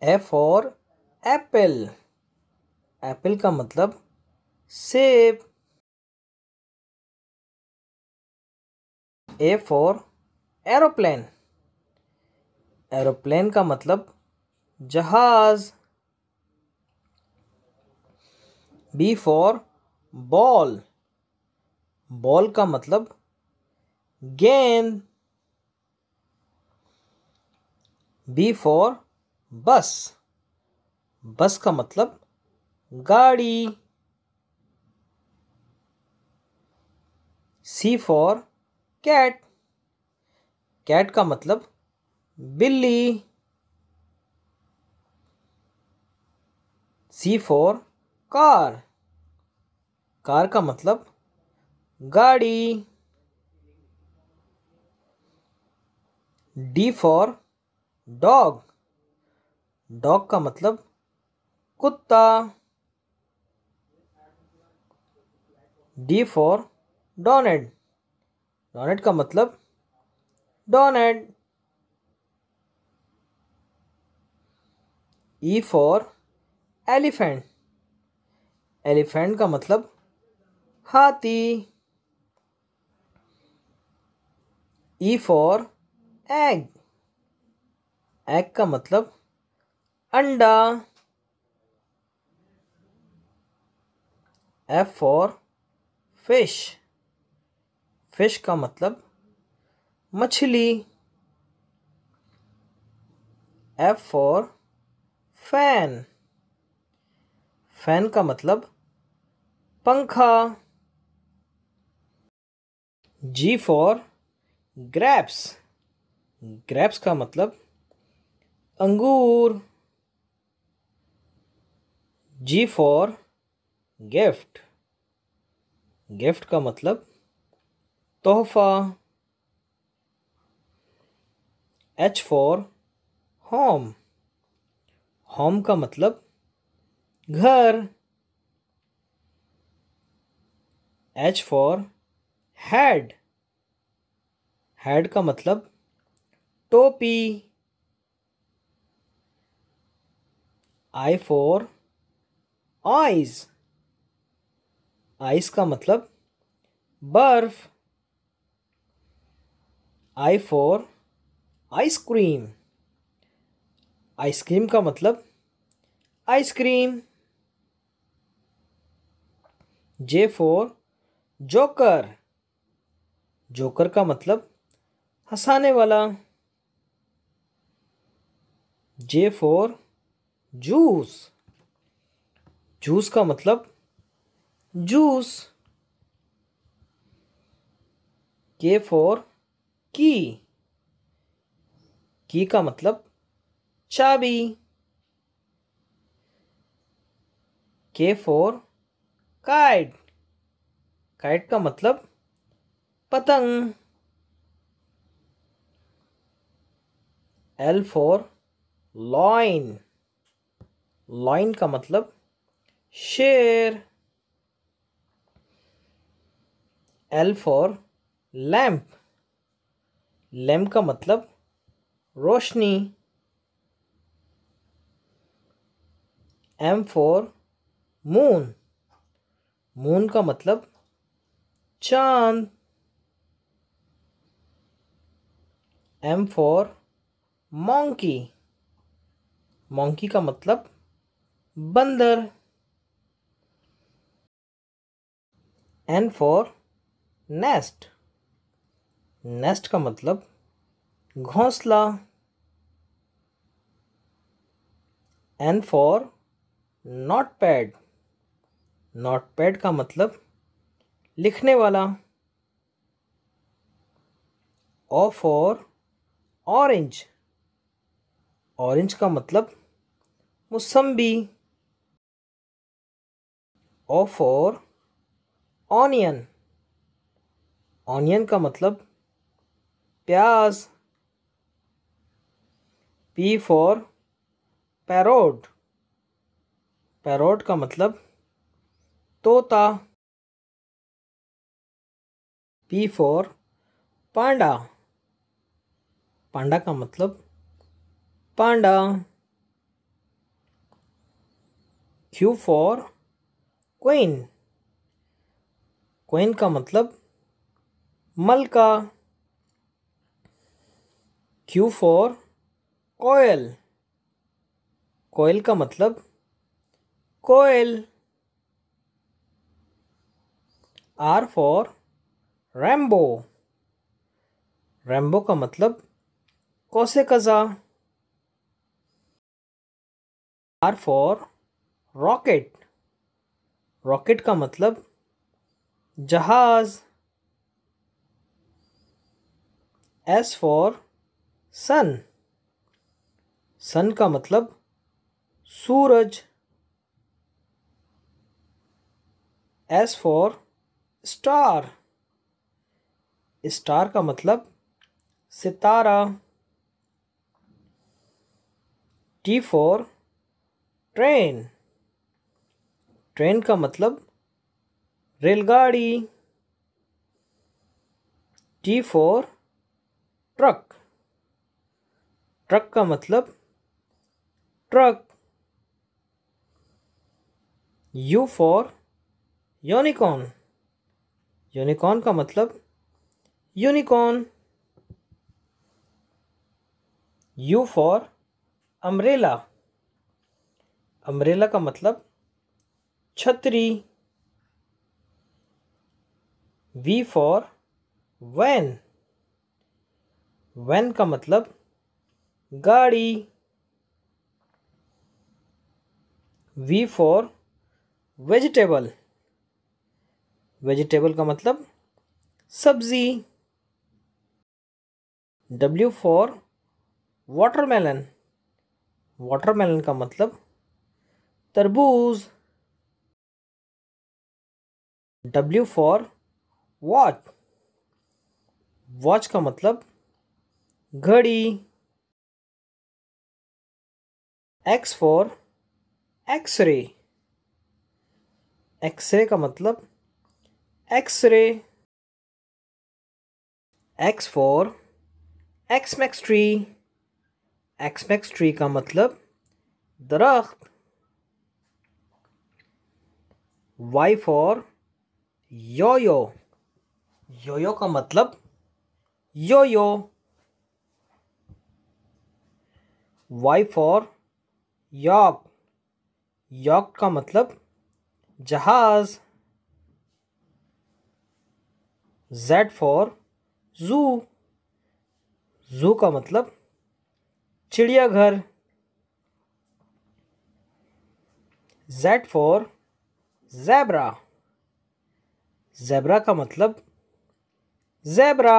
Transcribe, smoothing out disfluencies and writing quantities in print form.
A for Apple. Apple का मतलब सेब। A for aeroplane. एरोप्लेन का मतलब जहाज। B for ball. बॉल का मतलब गेंद। बी फॉर बस। बस का मतलब गाड़ी। सी फॉर कैट। कैट का मतलब बिल्ली। सी फॉर कार। कार का मतलब गाड़ी। D for dog. डॉग का मतलब कुत्ता। D for donate. डोनेट का मतलब donate. E for elephant. Elephant का मतलब हाथी। E for egg. एग का मतलब अंडा। F for fish. फिश का मतलब मछली। F for fan. फैन का मतलब पंखा। जी फॉर ग्रेप्स। ग्रेप्स का मतलब अंगूर। जी फॉर गिफ्ट। गिफ्ट का मतलब तोहफा। H for home. होम का मतलब घर। H for head. हेड का मतलब टोपी। I for eyes. आइस का मतलब बर्फ। I for ice cream. आइसक्रीम का मतलब ice cream. J for joker. Joker का मतलब हंसाने वाला। J for juice. जूस का मतलब जूस। के फॉर की। की का मतलब चाबी। के फॉर काइट। काइट का मतलब पतंग। L for lion. लॉइन का मतलब शेर। L for lamp. लैम्प का मतलब रोशनी। M for moon. मून का मतलब चांद। M for monkey. मॉन्की का मतलब बंदर। N for nest. नेस्ट का मतलब घोंसला। N for notepad. नोटपैड का मतलब लिखने वाला। O for orange. ऑरेंज का मतलब मौसम्बी। O for onion. ऑनियन का मतलब प्याज। P for parrot. पैरोट का मतलब तोता। पी फॉर पांडा। पांडा का मतलब पांडा। Q for queen. क्वीन का मतलब मलका. Q for कोयल. कोयल का मतलब कोयल. R for Rambo. रैम्बो का मतलब कौसे कज़ा. R for rocket. रॉकेट का मतलब जहाज. S for सन. सन का मतलब सूरज. S for star. स्टार का मतलब सितारा. T for train. ट्रेन का मतलब रेलगाड़ी. T for truck. ट्रक का मतलब truck. U for unicorn. Unicorn का मतलब unicorn. U for umbrella. Umbrella का मतलब छतरी. V for van. वैन का मतलब गाड़ी. V for vegetable. वेजिटेबल का मतलब सब्जी. W for watermelon. वाटरमेलन का मतलब तरबूज. W for watch. वॉच का मतलब घड़ी. X for x ray. एक्सरे का मतलब X ray. X for Xmas tree. Xmas tree का मतलब दरख्त. Y for yoyo. योयो का मतलब योयो. Y for यॉक. यॉक का मतलब जहाज. Z for जू. जू का मतलब चिड़ियाघर. Z for zebra. ज़ेब्रा का मतलब ज़ेब्रा.